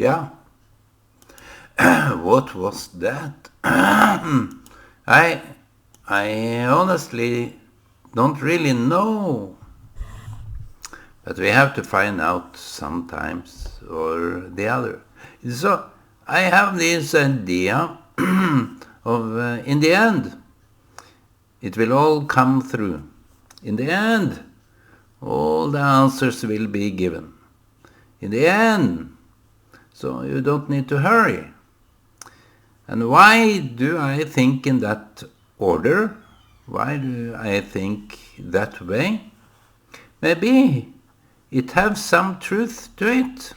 Yeah. What was that? I I honestly don't really know. But we have to find out sometimes or the other. So I have this idea of in the end it will all come through. In the end all the answers will be given. In the end, so you don't need to hurry. And why do I think in that order? Why do I think that way? Maybe it has some truth to it.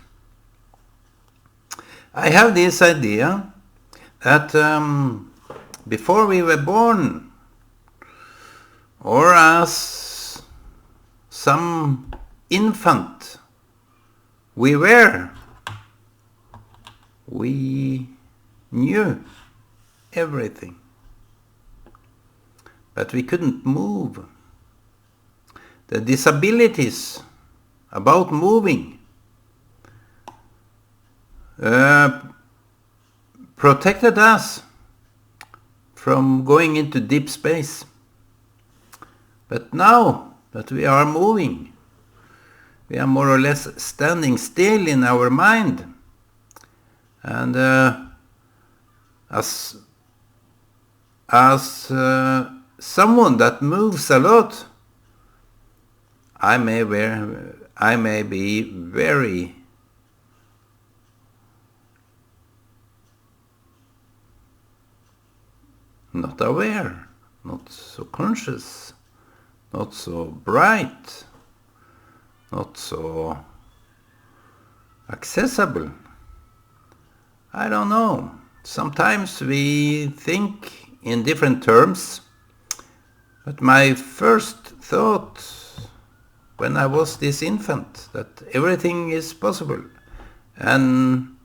I have this idea that before we were born, or as some infant we knew everything, but we couldn't move. The disabilities about moving protected us from going into deep space. But now that we are moving, we are more or less standing still in our mind. And as someone that moves a lot, I may be very not aware, not so conscious, not so bright, not so accessible. I don't know. Sometimes we think in different terms, but my first thought when I was this infant, that everything is possible and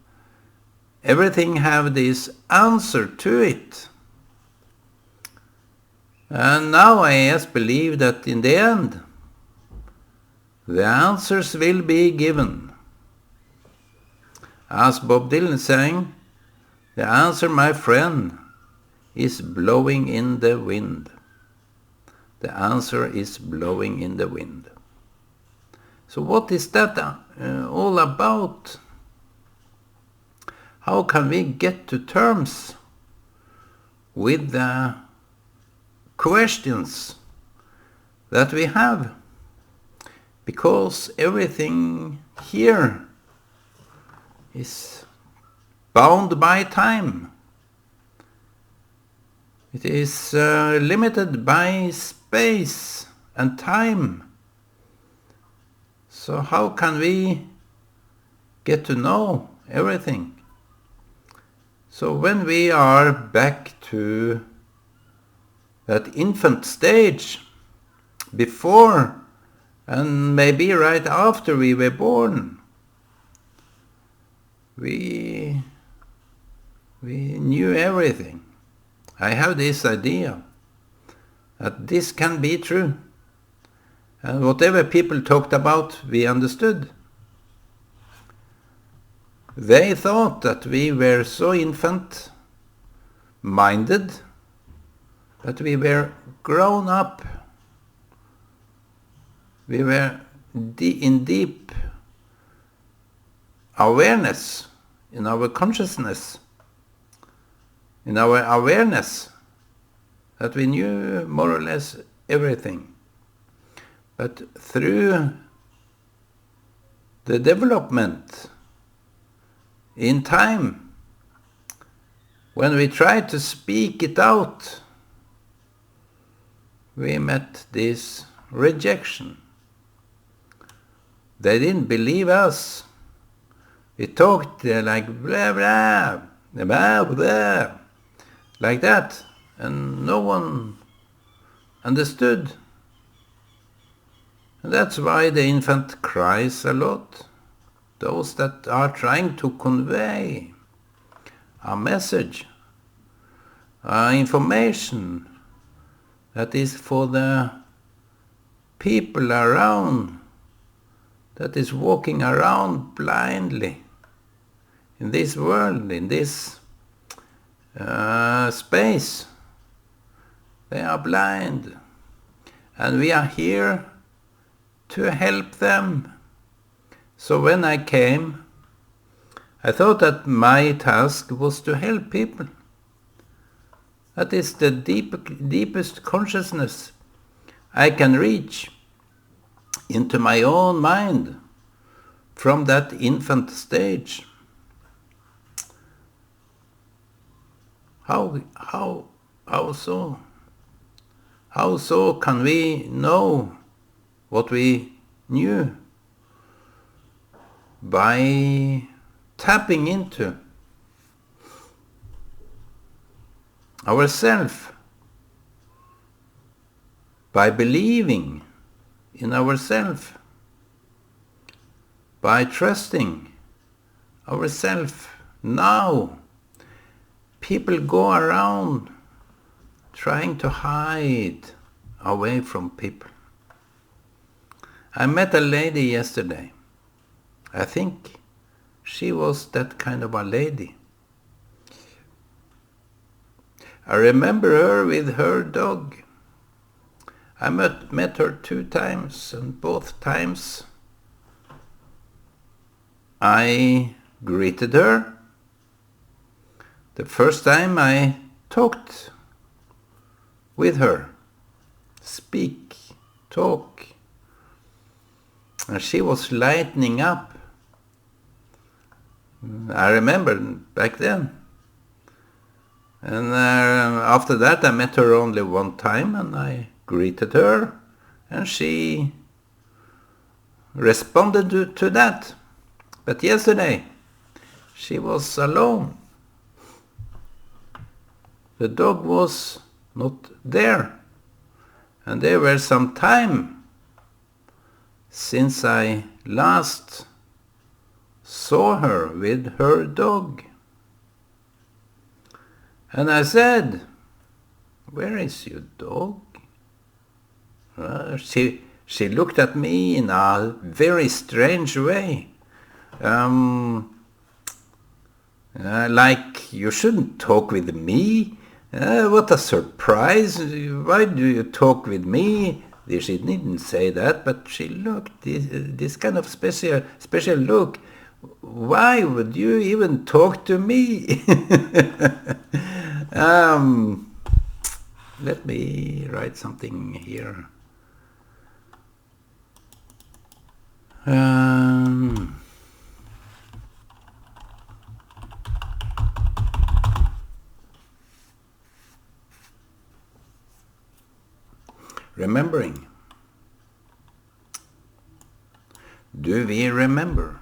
everything have this answer to it. And now I just believe that in the end, the answers will be given. As Bob Dylan sang, the answer, my friend, is blowing in the wind. The answer is blowing in the wind. So what is that all about? How can we get to terms with the questions that we have? Because everything here is bound by time. It is limited by space and time. So how can we get to know everything? So when we are back to that infant stage, before and maybe right after we were born, we knew everything. I have this idea that this can be true. And whatever people talked about, we understood. They thought that we were so infant-minded that we were grown up. We were in deep awareness, in our consciousness, in our awareness, that we knew more or less everything. But through the development in time, when we tried to speak it out, we met this rejection. They didn't believe us. We talked like blah, blah, blah, blah, like that, and no one understood. And that's why the infant cries a lot. Those that are trying to convey a message, information that is for the people around, that is walking around blindly in this world, in this space. They are blind. And we are here to help them. So when I came, I thought that my task was to help people. That is the deepest consciousness I can reach into my own mind from that infant stage. How so? How so can we know what we knew? By tapping into ourself, by believing in ourself, by trusting ourself. Now, people go around trying to hide away from people. I met a lady yesterday. I think she was that kind of a lady. I remember her with her dog. I met her 2 times, and both times I greeted her. The first time I talked with her, speak, talk, and she was lightening up. I remember back then. And after that I met her only 1 time, and I greeted her, and she responded to that. But yesterday she was alone. The dog was not there, and there were some time since I last saw her with her dog. And I said, "Where is your dog?" She looked at me in a very strange way. Like, "You shouldn't talk with me. What a surprise. Why do you talk with me?" She didn't say that, but she looked this kind of special look. "Why would you even talk to me?" Let me write something here. Remembering. Do we remember?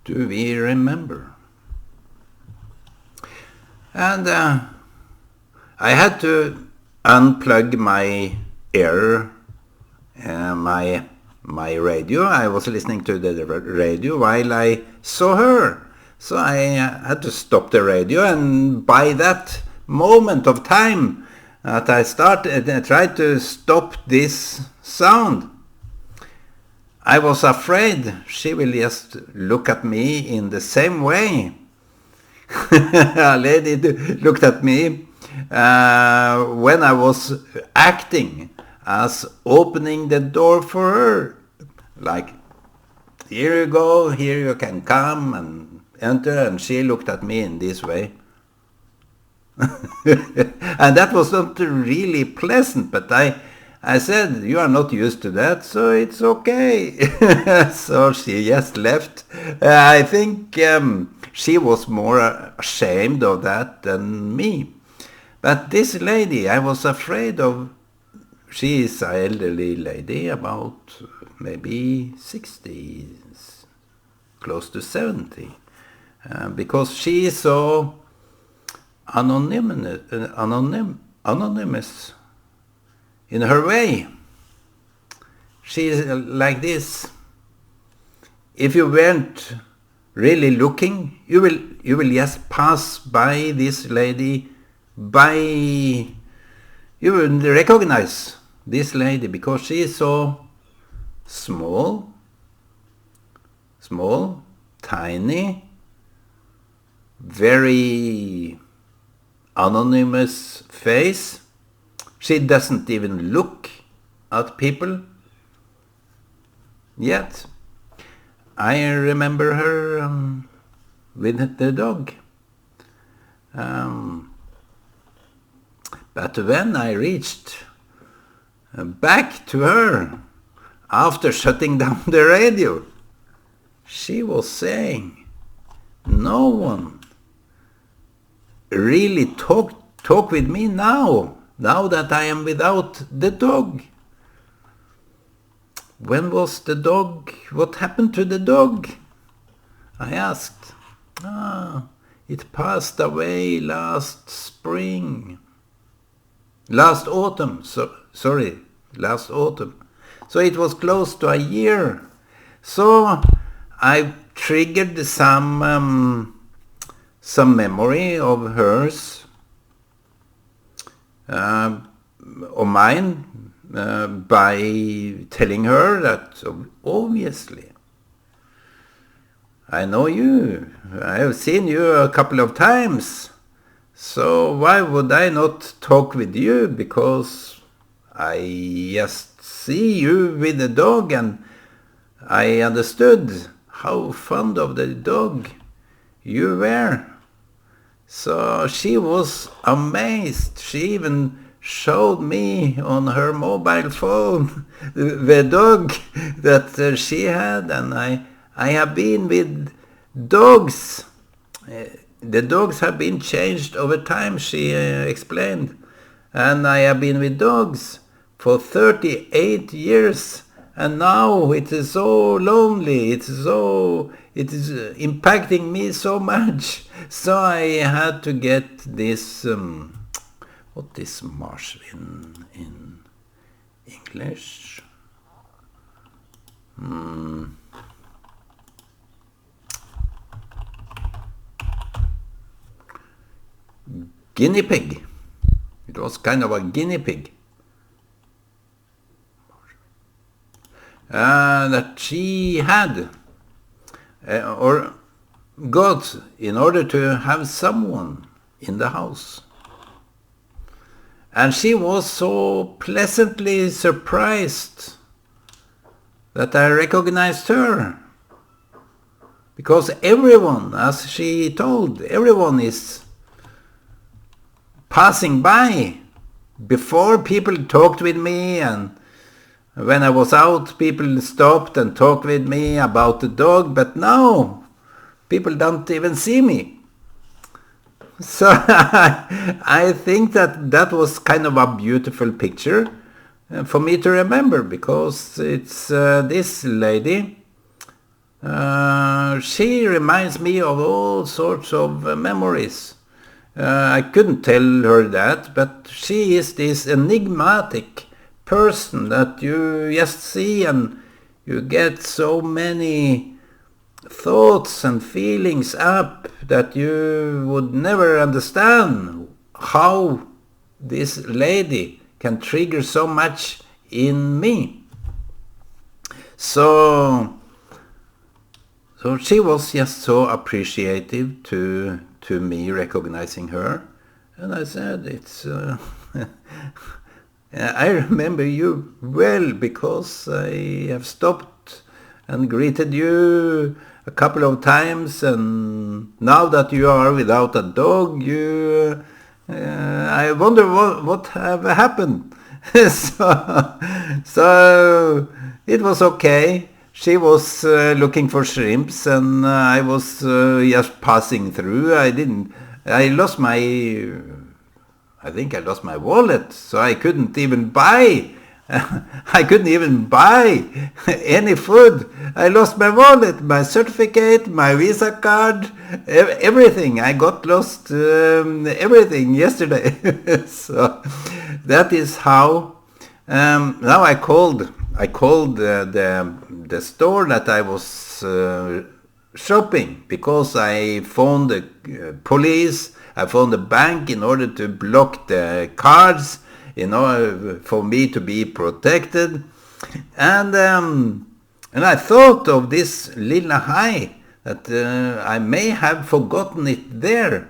Do we remember? And I had to unplug my ear, my radio. I was listening to the radio while I saw her. So I had to stop the radio, and by that moment of time that I tried to stop this sound, I was afraid she will just look at me in the same way. A lady looked at me when I was acting as opening the door for her. Like, "Here you go, here you can come and enter," and she looked at me in this way. And that was not really pleasant, but I said, "You are not used to that, so it's okay." So she just left. I think she was more ashamed of that than me. But this lady, I was afraid of. She is an elderly lady, about maybe 60, close to 70, because she is so anonymous in her way. She is like this. If you weren't really looking, you will just pass by this lady by, you will recognize this lady because she is so small, tiny, very anonymous face. She doesn't even look at people yet. I remember her with the dog. But when I reached back to her after shutting down the radio, she was saying, no one really talk with me now that I am without the dog. When was the dog? What happened to the dog? I asked. It passed away last autumn. Last autumn. So it was close to a year. So I triggered some memory of hers, of mine, by telling her that obviously I know you. I have seen you a couple of times. So why would I not talk with you? Because I just see you with the dog, and I understood how fond of the dog you were. So she was amazed. She even showed me on her mobile phone the dog that she had, and I have been with dogs. The dogs have been changed over time, she explained. And I have been with dogs for 38 years. And now it is so lonely. It is impacting me so much. So I had to get this, what is marsh in English? Guinea pig. It was kind of a guinea pig. That she had or got in order to have someone in the house. And she was so pleasantly surprised that I recognized her. Because everyone, as she told, everyone is passing by. Before, people talked with me, and when I was out, people stopped and talked with me about the dog, but now people don't even see me. So I think that was kind of a beautiful picture for me to remember, because it's this lady. She reminds me of all sorts of memories. I couldn't tell her that, but she is this enigmatic person that you just see, and you get so many thoughts and feelings up that you would never understand how this lady can trigger so much in me. So she was just so appreciative to me recognizing her, and I said, it's I remember you well, because I have stopped and greeted you a couple of times, and now that you are without a dog, I wonder what have happened. So it was okay. She was looking for shrimps, and I was just passing through. I think I lost my wallet, so I couldn't even buy any food. I lost my wallet, my certificate, my Visa card, everything. I got lost everything yesterday. So that is how. Now I called the store that I was shopping, because I phoned the police I phoned the bank in order to block the cards, for me to be protected. And I thought of this Lilla Hai, that I may have forgotten it there.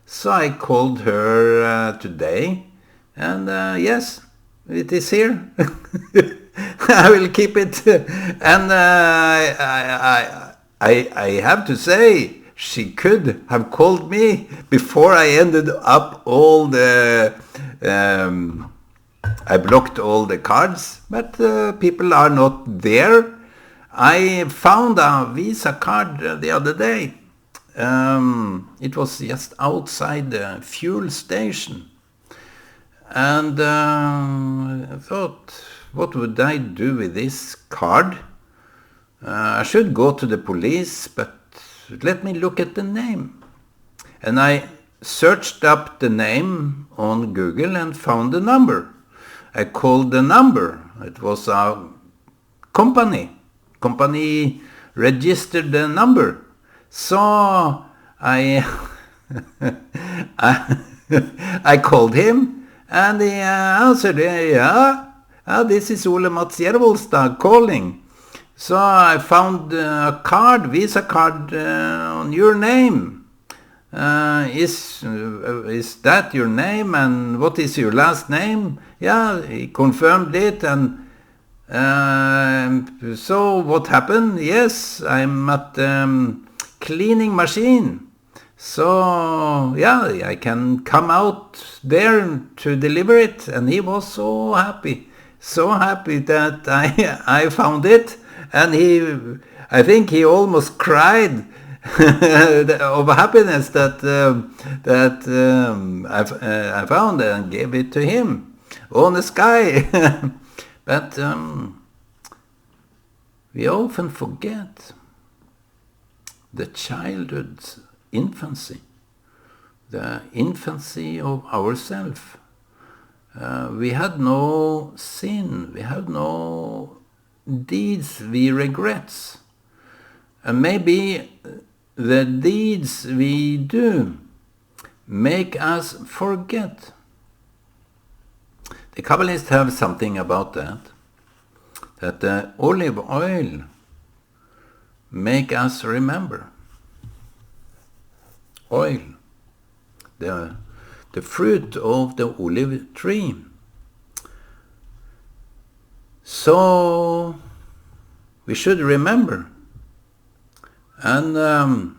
So I called her today, and yes, it is here. I will keep it. And I have to say, she could have called me before I ended up all the... I blocked all the cards, but people are not there. I found a Visa card the other day. It was just outside the fuel station. And I thought, what would I do with this card? I should go to the police, but let me look at the name. And I searched up the name on Google and found the number. I called the number. It was a company. Company registered the number. So I I called him, and he answered, yeah, this is Ole Mats Jervolstad calling. So I found a card, Visa card on your name. Is that your name, and what is your last name? Yeah, he confirmed it, and so what happened? Yes, I'm at cleaning machine. So yeah, I can come out there to deliver it, and he was so happy that I found it, and I think he almost cried of happiness that I found it and gave it to him on the sky. But we often forget the childhood's infancy, the infancy of ourselves. We had no sin, we had no deeds we regret. And maybe the deeds we do make us forget. The Kabbalists have something about that the olive oil make us remember. Oil, the fruit of the olive tree. So we should remember. And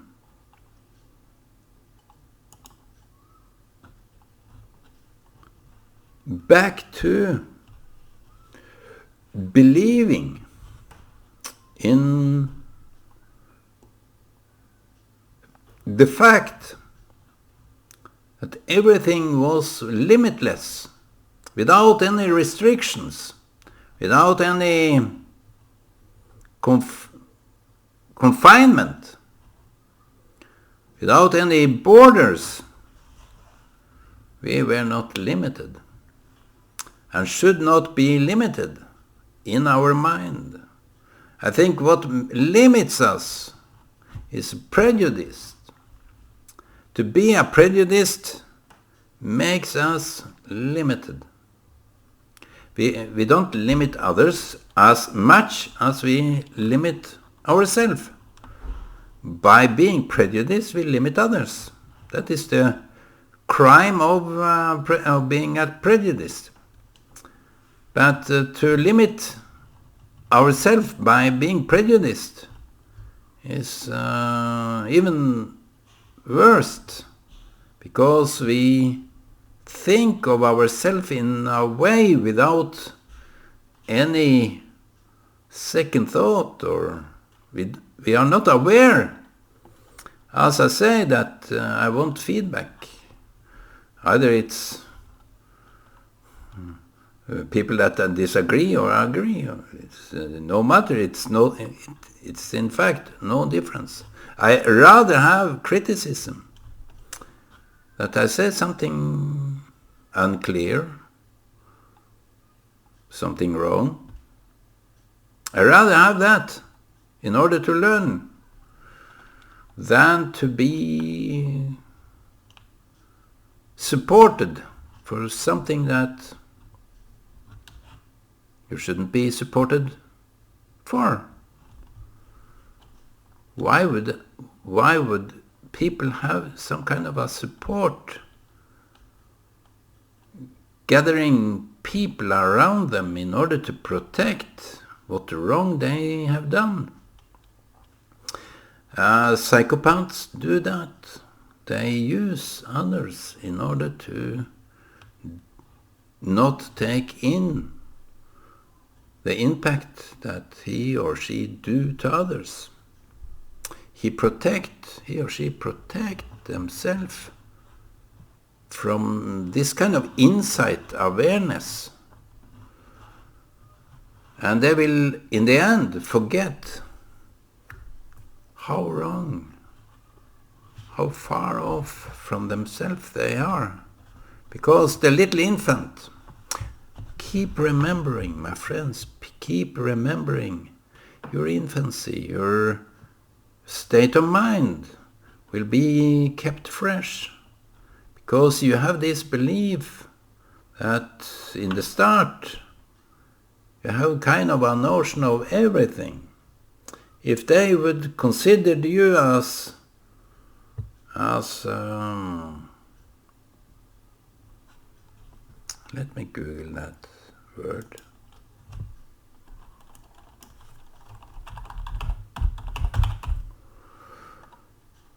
back to believing in the fact that everything was limitless, without any restrictions, without any confinement, without any borders. We were not limited, and should not be limited in our mind. I think what limits us is prejudice. To be a prejudiced makes us limited. We don't limit others as much as we limit ourselves. By being prejudiced, we limit others. That is the crime of being prejudiced. But to limit ourselves by being prejudiced is even worse, because we think of ourselves in a way without any second thought, or we are not aware. As I say, that I want feedback. Either it's people that disagree or agree. It's no matter. It's in fact no difference. I rather have criticism, that I say something unclear, something wrong. I rather have that in order to learn than to be supported for something that you shouldn't be supported for. Why would people have some kind of a support, gathering people around them in order to protect what wrong they have done? Psychopaths do that. They use others in order to not take in the impact that he or she do to others. He or she protect themselves from this kind of insight awareness. And they will, in the end, forget how wrong, how far off from themselves they are. Because the little infant, keep remembering, my friends, keep remembering your infancy, your state of mind will be kept fresh. Because you have this belief that in the start you have kind of a notion of everything. If they would consider you as let me Google that word.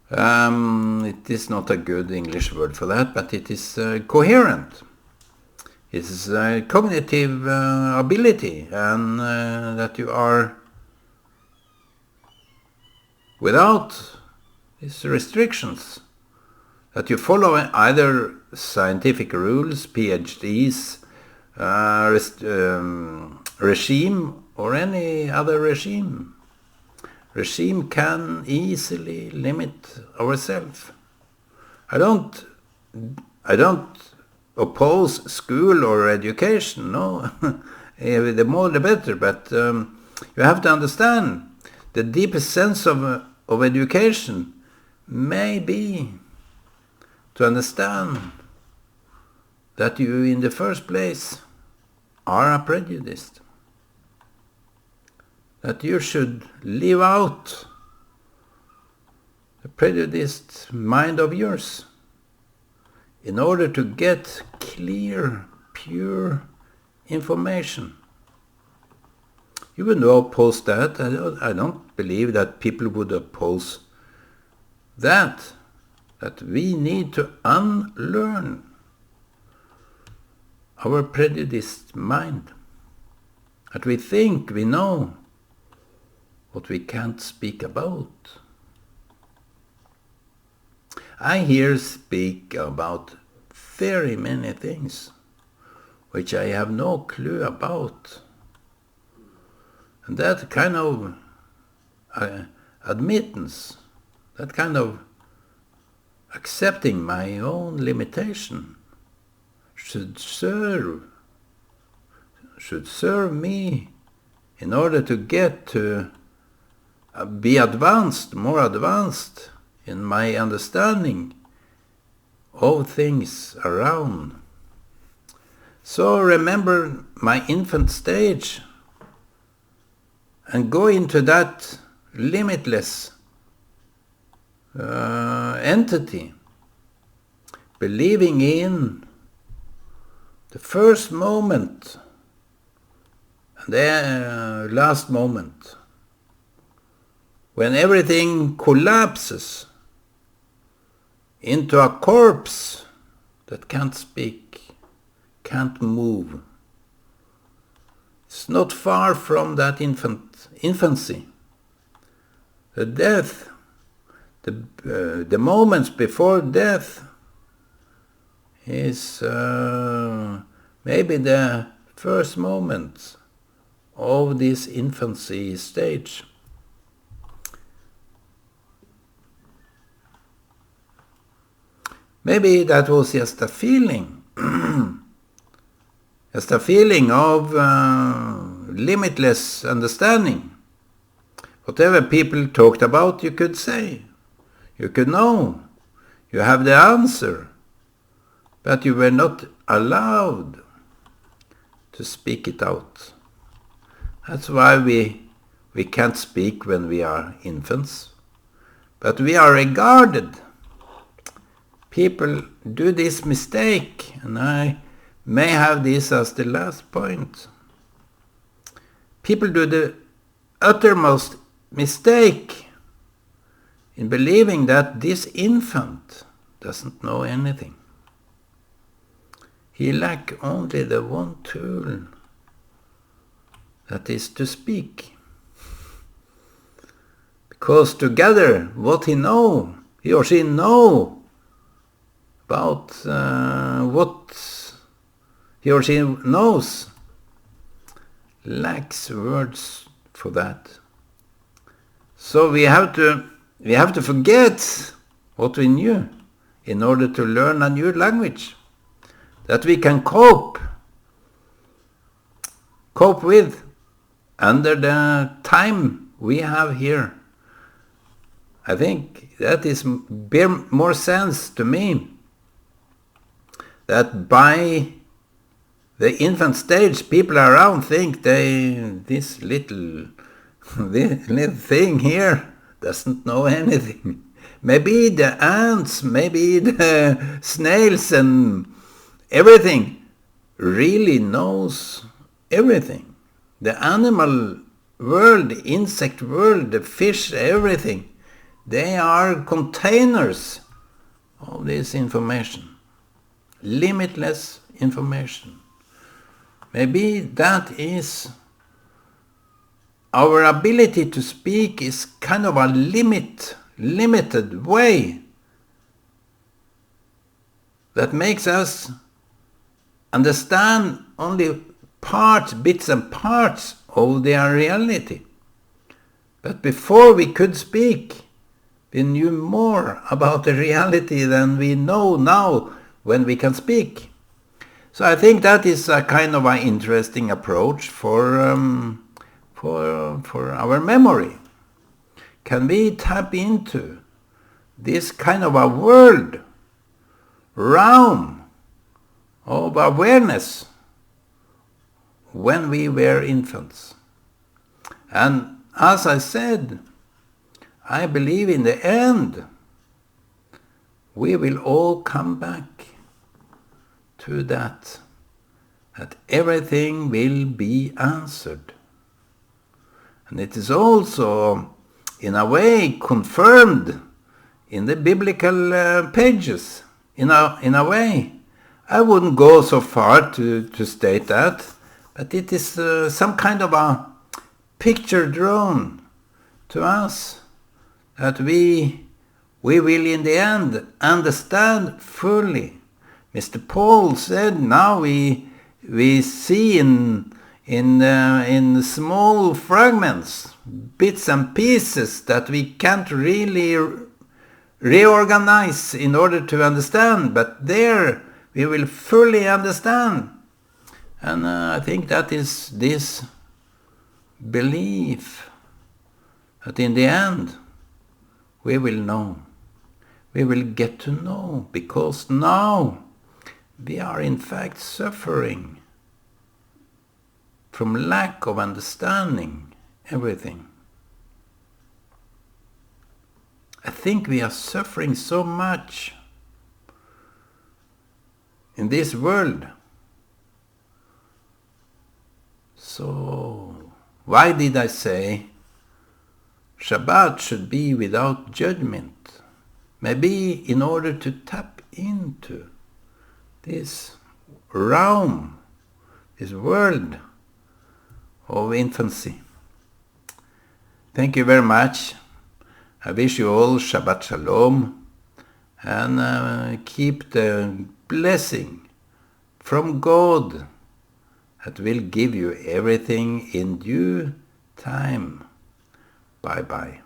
It is not a good English word for that, but it is coherent. It is a cognitive ability, and that you are without these restrictions, that you follow either scientific rules, PhDs, regime, or any other regime. Regime can easily limit ourselves. I don't oppose school or education, no. The more the better, but you have to understand the deepest sense of education may be to understand that you in the first place are a prejudiced. That you should live out the prejudiced mind of yours in order to get clear, pure information. You would not oppose that. I don't believe that people would oppose that we need to unlearn our prejudiced mind. That we think we know what we can't speak about. I here speak about very many things which I have no clue about. And that kind of admittance, that kind of accepting my own limitation should serve me in order to get to be more advanced in my understanding of things around. So remember my infant stage and go into that limitless entity, believing in the first moment and the last moment, when everything collapses into a corpse that can't speak, can't move. It's not far from that infancy. The death, the moments before death is maybe the first moments of this infancy stage. Maybe that was just a feeling, just a feeling of limitless understanding. Whatever people talked about, you could say, you could know, you have the answer. but you were not allowed to speak it out. That's why we can't speak when we are infants, but we are regarded. People do this mistake, and I may have this as the last point. People do the uttermost mistake in believing that this infant doesn't know anything. He lacks only the one tool, that is to speak. Because together, what he or she know about what he or she knows, lacks words for that. So we have to forget what we knew in order to learn a new language that we can cope with under the time we have here. I think that is bear more sense to me, that by the infant stage people around think this little thing here doesn't know anything. Maybe the ants, maybe the snails and everything really knows everything. The animal world, the insect world, the fish, everything, they are containers of this information. Limitless information. Maybe that is our ability to speak is kind of a limited way that makes us understand only bits and parts of their reality. But before we could speak, we knew more about the reality than we know now when we can speak. So I think that is a kind of an interesting approach for our memory. Can we tap into this kind of a world, realm of awareness when we were infants? And as I said, I believe in the end we will all come back to that everything will be answered. And it is also in a way confirmed in the biblical pages, in a way. I wouldn't go so far to state that, but it is some kind of a picture drawn to us that we will in the end understand fully. Mr. Paul said now we see in small fragments, bits and pieces that we can't really reorganize in order to understand, but there we will fully understand. And I think that is this belief that in the end we will know. We will get to know, because now we are in fact suffering from lack of understanding everything. I think we are suffering so much in this world. So, why did I say Shabbat should be without judgment? Maybe in order to tap into this realm, this world of infancy. Thank you very much. I wish you all Shabbat Shalom, and keep the blessing from God that will give you everything in due time. Bye bye.